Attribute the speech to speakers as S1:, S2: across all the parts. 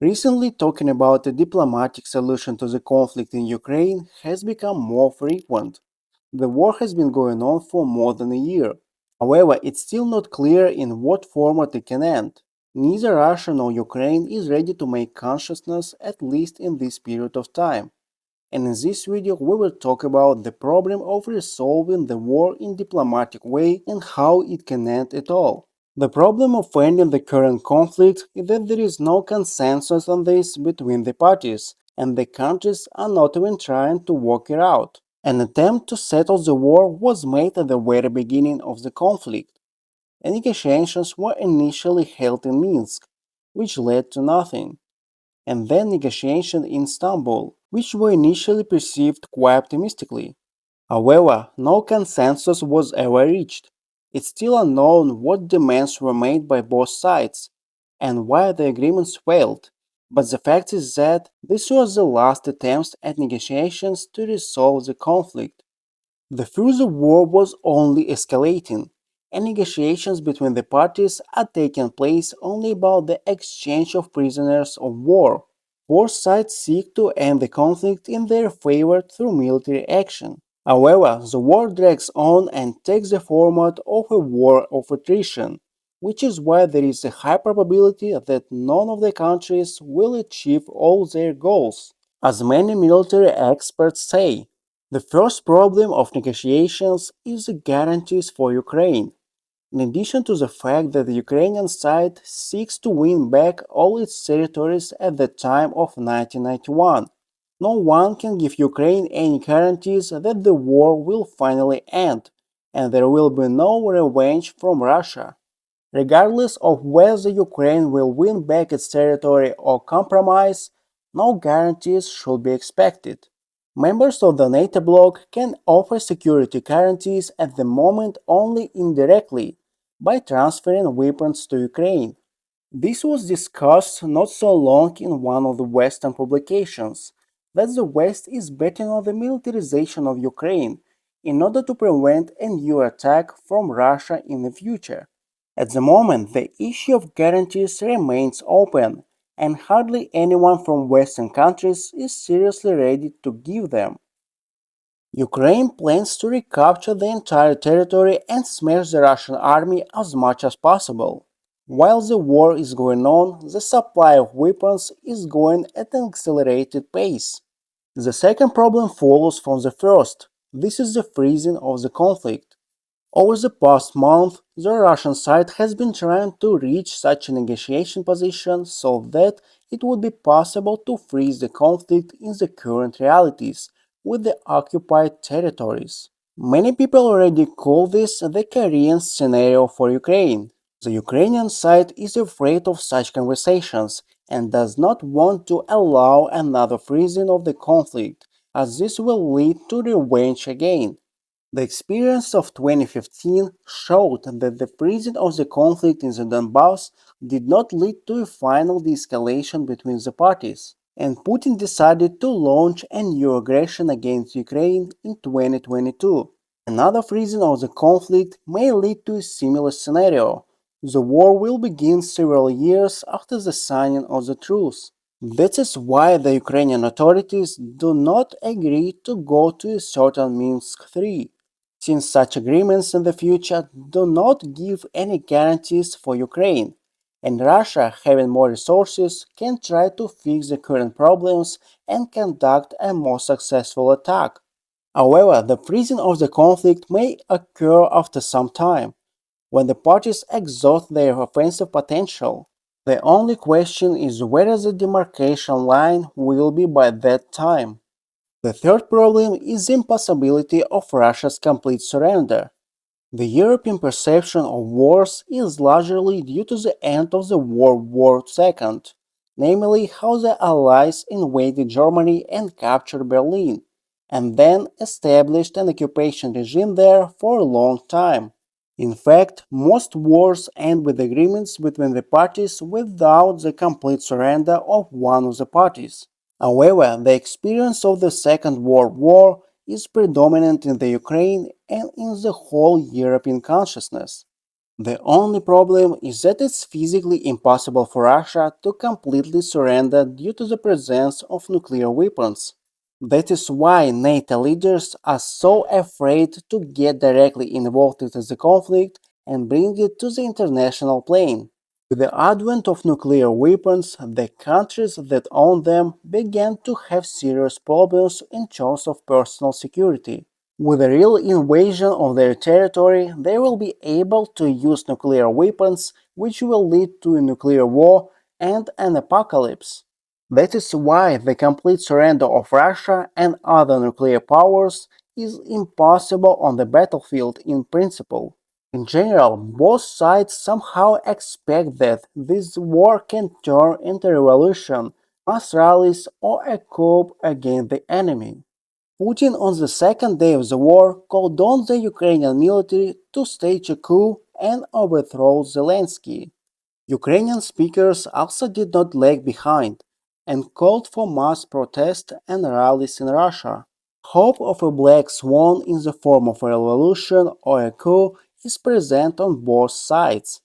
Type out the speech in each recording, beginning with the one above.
S1: Recently, talking about a diplomatic solution to the conflict in Ukraine has become more frequent. The war has been going on for more than a year. However, it's still not clear in what format it can end. Neither Russia nor Ukraine is ready to make consciousness, at least in this period of time. And in this video, we will talk about the problem of resolving the war in diplomatic way and how it can end at all. The problem of ending the current conflict is that there is no consensus on this between the parties, and the countries are not even trying to work it out. An attempt to settle the war was made at the very beginning of the conflict, and negotiations were initially held in Minsk, which led to nothing, and then negotiations in Istanbul, which were initially perceived quite optimistically. However, no consensus was ever reached. It's still unknown what demands were made by both sides and why the agreements failed, but the fact is that this was the last attempt at negotiations to resolve the conflict. The further war was only escalating, and negotiations between the parties are taking place only about the exchange of prisoners of war. Both sides seek to end the conflict in their favor through military action. However, the war drags on and takes the format of a war of attrition, which is why there is a high probability that none of the countries will achieve all their goals. As many military experts say, the first problem of negotiations is the guarantees for Ukraine. In addition to the fact that the Ukrainian side seeks to win back all its territories at the time of 1991, no one can give Ukraine any guarantees that the war will finally end and there will be no revenge from Russia. Regardless of whether Ukraine will win back its territory or compromise, no guarantees should be expected. Members of the NATO bloc can offer security guarantees at the moment only indirectly, by transferring weapons to Ukraine. This was discussed not so long in one of the Western publications, that the West is betting on the militarization of Ukraine in order to prevent a new attack from Russia in the future. At the moment, the issue of guarantees remains open, and hardly anyone from Western countries is seriously ready to give them. Ukraine plans to recapture the entire territory and smash the Russian army as much as possible. While the war is going on, the supply of weapons is going at an accelerated pace. The second problem follows from the first. This is the freezing of the conflict. Over the past month, the Russian side has been trying to reach such a negotiation position so that it would be possible to freeze the conflict in the current realities with the occupied territories. Many people already call this the Korean scenario for Ukraine. The Ukrainian side is afraid of such conversations and does not want to allow another freezing of the conflict, as this will lead to revenge again. The experience of 2015 showed that the freezing of the conflict in the Donbass did not lead to a final de-escalation between the parties, and Putin decided to launch a new aggression against Ukraine in 2022. Another freezing of the conflict may lead to a similar scenario. The war will begin several years after the signing of the truce. That is why the Ukrainian authorities do not agree to go to a certain Minsk III, since such agreements in the future do not give any guarantees for Ukraine, and Russia, having more resources, can try to fix the current problems and conduct a more successful attack. However, the freezing of the conflict may occur after some time, when the parties exhaust their offensive potential. The only question is where the demarcation line will be by that time. The third problem is the impossibility of Russia's complete surrender. The European perception of wars is largely due to the end of the World War II, namely how the Allies invaded Germany and captured Berlin, and then established an occupation regime there for a long time. In fact, most wars end with agreements between the parties without the complete surrender of one of the parties. However, the experience of the Second World War is predominant in the Ukraine and in the whole European consciousness. The only problem is that it's physically impossible for Russia to completely surrender due to the presence of nuclear weapons. That is why NATO leaders are so afraid to get directly involved into the conflict and bring it to the international plane. With the advent of nuclear weapons, the countries that own them began to have serious problems in terms of personal security. With a real invasion of their territory, they will be able to use nuclear weapons, which will lead to a nuclear war and an apocalypse. That is why the complete surrender of Russia and other nuclear powers is impossible on the battlefield in principle. In general, both sides somehow expect that this war can turn into revolution, mass rallies, or a coup against the enemy. Putin, on the second day of the war, called on the Ukrainian military to stage a coup and overthrow Zelensky. Ukrainian speakers also did not lag behind and called for mass protest and rallies in Russia. Hope of a black swan in the form of a revolution or a coup is present on both sides.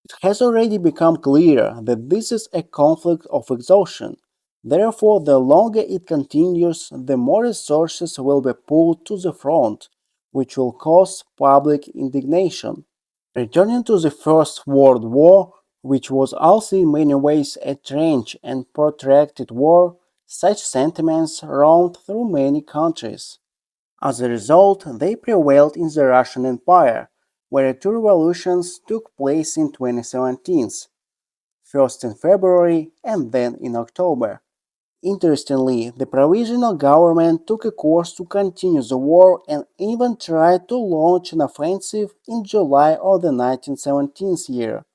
S1: It has already become clear that this is a conflict of exhaustion. Therefore, the longer it continues, the more resources will be pulled to the front, which will cause public indignation. Returning to the First World War, which was also in many ways a trench and protracted war, such sentiments roamed through many countries. As a result, they prevailed in the Russian Empire, where two revolutions took place in 2017, first in February and then in October. Interestingly, the provisional government took a course to continue the war and even tried to launch an offensive in July of the 1917 year,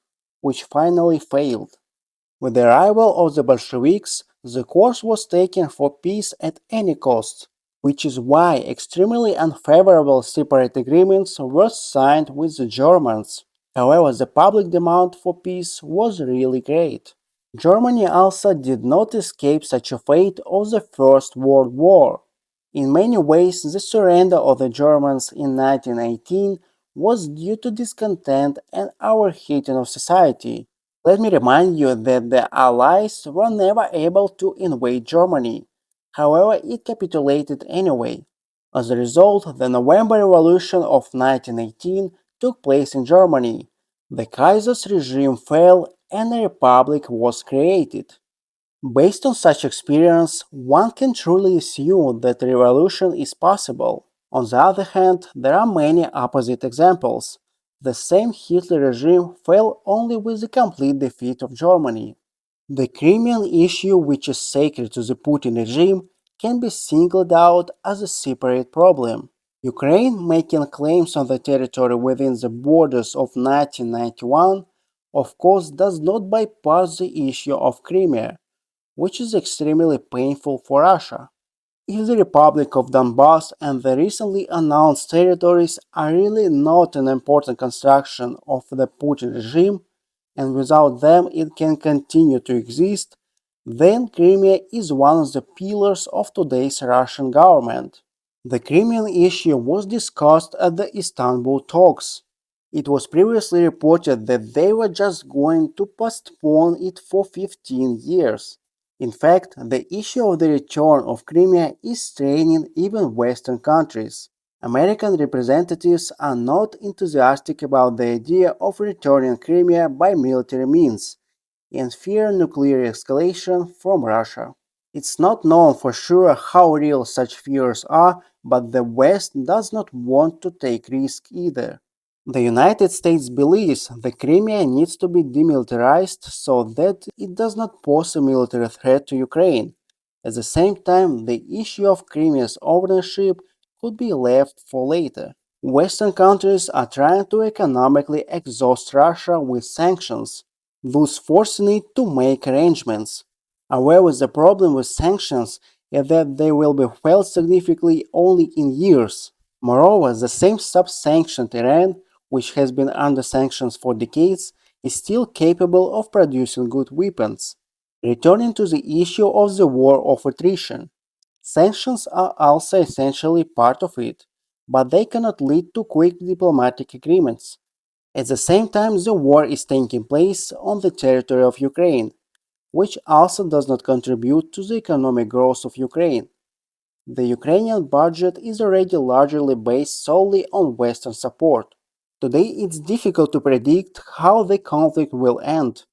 S1: which finally failed. With the arrival of the Bolsheviks, the course was taken for peace at any cost, which is why extremely unfavorable separate agreements were signed with the Germans. However, the public demand for peace was really great. Germany also did not escape such a fate of the First World War. In many ways, the surrender of the Germans in 1918 was due to discontent and overheating of society. Let me remind you that the Allies were never able to invade Germany. However, it capitulated anyway. As a result, the November Revolution of 1918 took place in Germany. The Kaiser's regime fell and a republic was created. Based on such experience, one can truly assume that a revolution is possible. On the other hand, there are many opposite examples. The same Hitler regime fell only with the complete defeat of Germany. The Crimean issue, which is sacred to the Putin regime, can be singled out as a separate problem. Ukraine, making claims on the territory within the borders of 1991, of course does not bypass the issue of Crimea, which is extremely painful for Russia. If the Republic of Donbass and the recently announced territories are really not an important construction of the Putin regime, and without them it can continue to exist, then Crimea is one of the pillars of today's Russian government. The Crimean issue was discussed at the Istanbul talks. It was previously reported that they were just going to postpone it for 15 years. In fact, the issue of the return of Crimea is straining even Western countries. American representatives are not enthusiastic about the idea of returning Crimea by military means and fear nuclear escalation from Russia. It's not known for sure how real such fears are, but the West does not want to take risks either. The United States believes the Crimea needs to be demilitarized so that it does not pose a military threat to Ukraine. At the same time, the issue of Crimea's ownership could be left for later. Western countries are trying to economically exhaust Russia with sanctions, thus forcing it to make arrangements. However, the problem with sanctions is that they will be felt significantly only in years. Moreover, the same sub-sanctioned Iran, which has been under sanctions for decades, is still capable of producing good weapons. Returning to the issue of the war of attrition, sanctions are also essentially part of it, but they cannot lead to quick diplomatic agreements. At the same time, the war is taking place on the territory of Ukraine, which also does not contribute to the economic growth of Ukraine. The Ukrainian budget is already largely based solely on Western support. Today, it's difficult to predict how the conflict will end.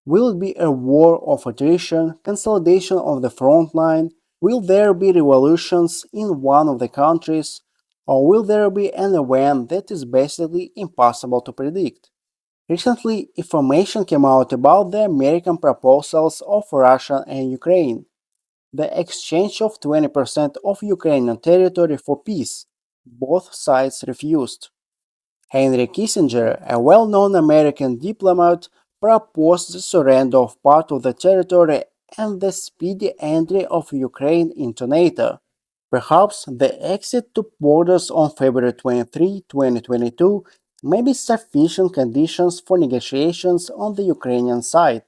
S1: Will it be a war of attrition, consolidation of the front line? Will there be revolutions in one of the countries? Or will there be an event that is basically impossible to predict? Recently, information came out about the American proposals of Russia and Ukraine, the exchange of 20% of Ukrainian territory for peace. Both sides refused. Henry Kissinger, a well-known American diplomat, proposed the surrender of part of the territory and the speedy entry of Ukraine into NATO. Perhaps the exit to borders on February 23, 2022 may be sufficient conditions for negotiations on the Ukrainian side.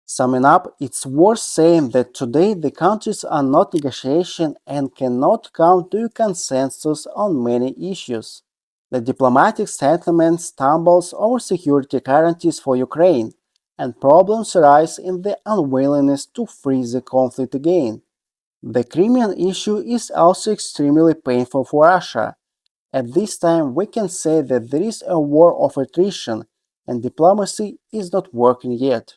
S1: Summing up, it's worth saying that today the countries are not negotiating and cannot come to a consensus on many issues. The diplomatic settlement stumbles over security guarantees for Ukraine, and problems arise in the unwillingness to freeze the conflict again. The Crimean issue is also extremely painful for Russia. At this time, we can say that there is a war of attrition, and diplomacy is not working yet.